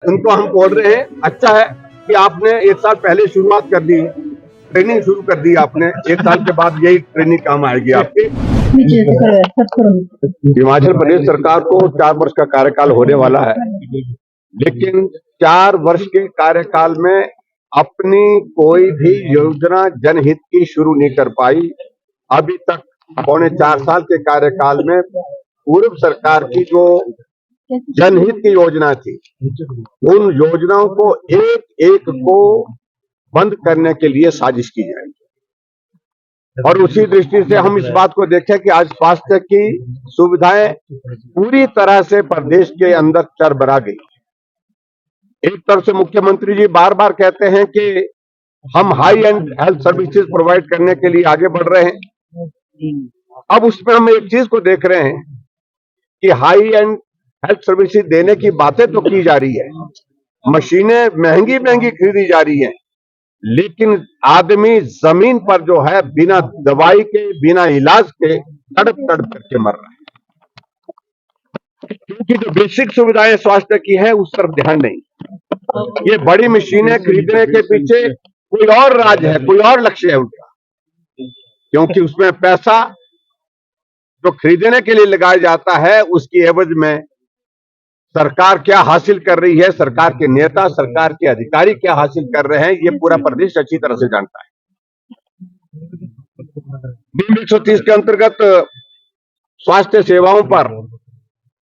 उनको हम बोल रहे हैं अच्छा है कि आपने एक साल पहले शुरुआत कर दी, ट्रेनिंग शुरू कर दी आपने। एक साल के बाद यही ट्रेनिंग काम आएगी आपके। हिमाचल प्रदेश सरकार को 4 वर्ष का कार्यकाल होने वाला है, लेकिन 4 वर्ष के कार्यकाल में अपनी कोई भी योजना जनहित की शुरू नहीं कर पाई। अभी तक पौने 4 साल के कार्यकाल में पूर्व सरकार की जो जनहित की योजना थी, उन योजनाओं को एक एक को बंद करने के लिए साजिश की जाएगी। और उसी दृष्टि से हम इस बात को देखें कि आज स्वास्थ्य की सुविधाएं पूरी तरह से प्रदेश के अंदर चरमरा गई। एक तरफ से मुख्यमंत्री जी बार बार कहते हैं कि हम high and health services provide करने के लिए आगे बढ़ रहे हैं। अब उसमें हम एक चीज को देख रहे हैं कि हाई एंड हेल्थ सर्विसेज देने की बातें तो की जा रही है, मशीनें महंगी महंगी खरीदी जा रही हैं, लेकिन आदमी जमीन पर जो है बिना दवाई के, बिना इलाज के तड़प तड़प करके मर रहा है, क्योंकि जो बेसिक सुविधाएं स्वास्थ्य की है उस तरफ ध्यान नहीं। ये बड़ी मशीनें खरीदने के पीछे कोई और राज है, कोई और लक्ष्य है उनका, क्योंकि उसमें पैसा जो खरीदने के लिए लगाया जाता है उसकी एवज में सरकार क्या हासिल कर रही है, सरकार के नेता, सरकार के अधिकारी क्या हासिल कर रहे हैं, ये पूरा प्रदेश अच्छी तरह से जानता है। नियम 130 के अंतर्गत स्वास्थ्य सेवाओं पर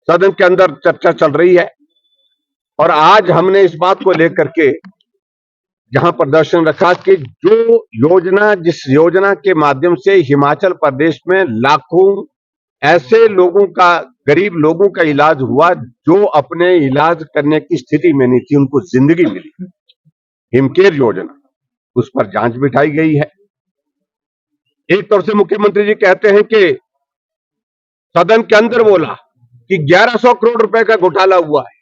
सदन के अंदर चर्चा चल रही है, और आज हमने इस बात को लेकर के जहां प्रदर्शन रखा कि जो योजना, जिस योजना के माध्यम से हिमाचल प्रदेश में लाखों ऐसे लोगों का, गरीब लोगों का इलाज हुआ जो अपने इलाज करने की स्थिति में नहीं थी, उनको जिंदगी मिली, हिमकेयर योजना, उस पर जांच बिठाई गई है। एक तरफ से मुख्यमंत्री जी कहते हैं कि सदन के अंदर बोला कि 1100 करोड़ रुपए का घोटाला हुआ है,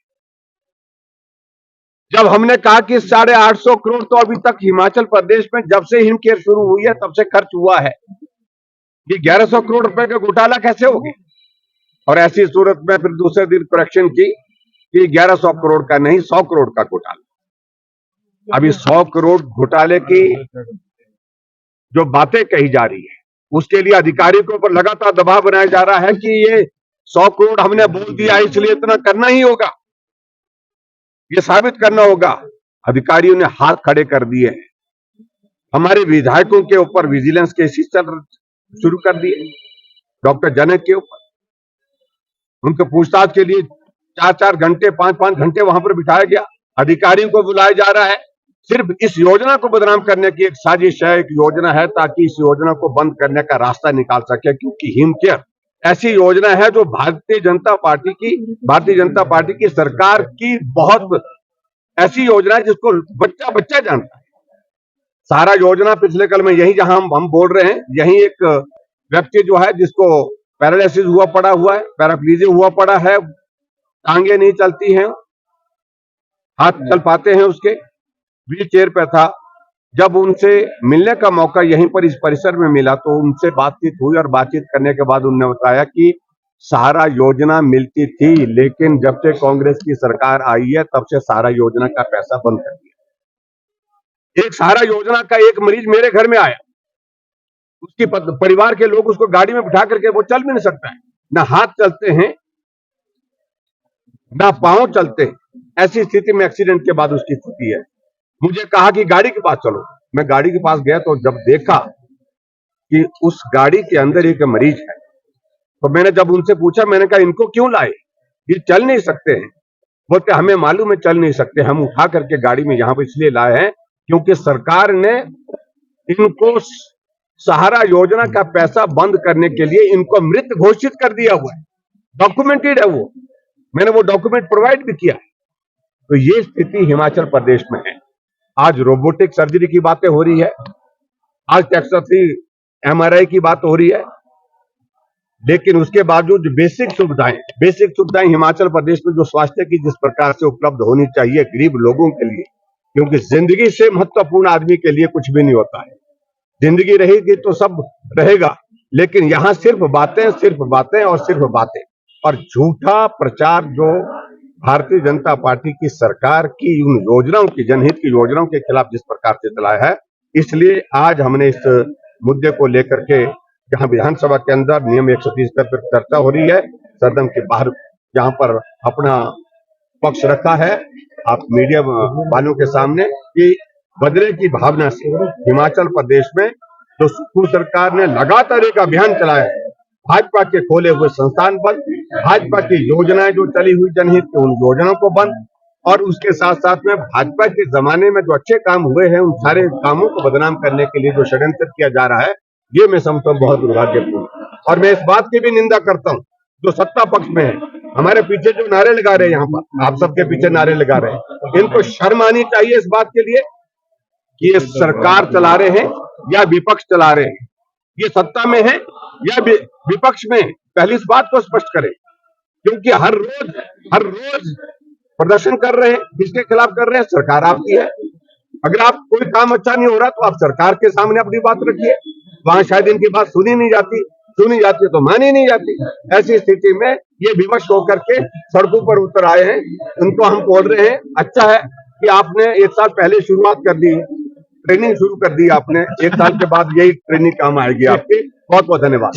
जब हमने कहा कि 850 करोड़ तो अभी तक हिमाचल प्रदेश में जब से हिमकेयर शुरू हुई है तब से खर्च हुआ है, ये 1100 करोड़ रुपए का घोटाला कैसे हो गया? और ऐसी सूरत में फिर दूसरे दिन करेक्शन की कि 1100 करोड़ का नहीं, 100 करोड़ का घोटाला। अभी 100 करोड़ घोटाले की जो बातें कही जा रही है उसके लिए अधिकारियों के ऊपर लगातार दबाव बनाया जा रहा है कि ये 100 करोड़ हमने बोल दिया इसलिए इतना करना ही होगा, ये साबित करना होगा। अधिकारियों ने हाथ खड़े कर दिए हैं, हमारे विधायकों के ऊपर विजिलेंस केसेस शुरू कर दिए, डॉक्टर जनक के ऊपर उनके पूछताछ के लिए 4-4 घंटे, 5-5 घंटे वहां पर बिठाया गया, अधिकारियों को बुलाया जा रहा है। सिर्फ इस योजना को बदनाम करने की एक साजिश है, एक योजना है ताकि इस योजना को बंद करने का रास्ता निकाल सके, क्योंकि हिमकेयर ऐसी योजना है जो भारतीय जनता पार्टी की सरकार की बहुत ऐसी योजना है जिसको बच्चा बच्चा जानता है। सारा योजना पिछले कल में यही जहां हम बोल रहे हैं, यही एक व्यक्ति जो है जिसको पैरालिसिस हुआ पड़ा हुआ है, पैराप्लीजिया हुआ पड़ा है, टांगे नहीं चलती हैं, हाथ चल पाते हैं, उसके व्हील चेयर पे था। जब उनसे मिलने का मौका यहीं पर इस परिसर में मिला तो उनसे बातचीत हुई, और बातचीत करने के बाद उन्होंने बताया कि सहारा योजना मिलती थी, लेकिन जब से कांग्रेस की सरकार आई है तब से सहारा योजना का पैसा बंद कर दिया। एक सहारा योजना का एक मरीज मेरे घर में आया, उसकी परिवार के लोग उसको गाड़ी में बिठा करके, वो चल भी नहीं सकता है, ना हाथ चलते हैं ना पांव चलते हैं, ऐसी स्थिति में एक्सीडेंट के बाद उसकी स्थिति है। मुझे कहा कि गाड़ी के पास चलो, मैं गाड़ी के पास गया तो जब देखा कि उस गाड़ी के अंदर एक मरीज है, तो मैंने जब उनसे पूछा, मैंने कहा इनको क्यों लाए, ये चल नहीं सकते हैं? बोलते हमें मालूम है चल नहीं सकते, हम उठा करके गाड़ी में यहां पर इसलिए लाए हैं क्योंकि सरकार ने इनको सहारा योजना का पैसा बंद करने के लिए इनको मृत घोषित कर दिया हुआ है, डॉक्यूमेंटेड है वो, मैंने वो डॉक्यूमेंट प्रोवाइड भी किया है। तो ये स्थिति हिमाचल प्रदेश में है। आज रोबोटिक सर्जरी की बातें हो रही है, आज टेक्सासी MRI की बात हो रही है, लेकिन उसके बावजूद बेसिक सुविधाएं हिमाचल प्रदेश में जो स्वास्थ्य की जिस प्रकार से उपलब्ध होनी चाहिए गरीब लोगों के लिए, क्योंकि जिंदगी से महत्वपूर्ण आदमी के लिए कुछ भी नहीं होता है, जिंदगी रहेगी तो सब रहेगा, लेकिन यहां सिर्फ बातें और सिर्फ बातें, और झूठा प्रचार जो भारतीय जनता पार्टी की सरकार की उन योजनाओं की, जनहित की योजनाओं के खिलाफ जिस प्रकार से चलाया है, इसलिए आज हमने इस मुद्दे को लेकर के जहां विधानसभा के अंदर नियम 130 पर चर्चा हो रही है, सदन के बाहर जहां पर अपना पक्ष रखा है, आप मीडिया वालों के सामने कि बदले की भावना से हिमाचल प्रदेश में जो सुप्रीम सरकार ने लगातार एक अभियान चलाया है, भाजपा के खोले हुए संस्थान बंद, भाजपा की योजनाएं जो चली हुई जनहित की उन योजनाओं को बंद, और उसके साथ साथ में भाजपा के जमाने में जो अच्छे काम हुए हैं उन सारे कामों को बदनाम करने के लिए जो षड्यंत्र किया जा रहा है, ये मैं समझता हूँ बहुत दुर्भाग्यपूर्ण। और मैं इस बात की भी निंदा करता हूँ जो सत्ता पक्ष में है, हमारे पीछे जो नारे लगा रहे हैं, यहाँ पर आप सबके पीछे नारे लगा रहे हैं, इनको शर्म आनी चाहिए इस बात के लिए कि ये सरकार चला रहे हैं या विपक्ष चला रहे हैं, ये सत्ता में है या विपक्ष में, पहले इस बात को स्पष्ट करें। क्योंकि हर रोज प्रदर्शन कर रहे हैं, किसके खिलाफ कर रहे हैं? सरकार आपकी है। अगर आप कोई काम अच्छा नहीं हो रहा तो आप सरकार के सामने अपनी बात रखिए, वहां शायद इनकी बात सुनी जाती तो मानी नहीं जाती। ऐसी स्थिति में ये विवश होकर के सड़कों पर उतर आए हैं, उनको हम बोल रहे हैं अच्छा है कि आपने 1 साल पहले शुरुआत कर दी, ट्रेनिंग शुरू कर दी आपने, 1 साल के बाद यही ट्रेनिंग काम आएगी आपकी। बहुत बहुत धन्यवाद।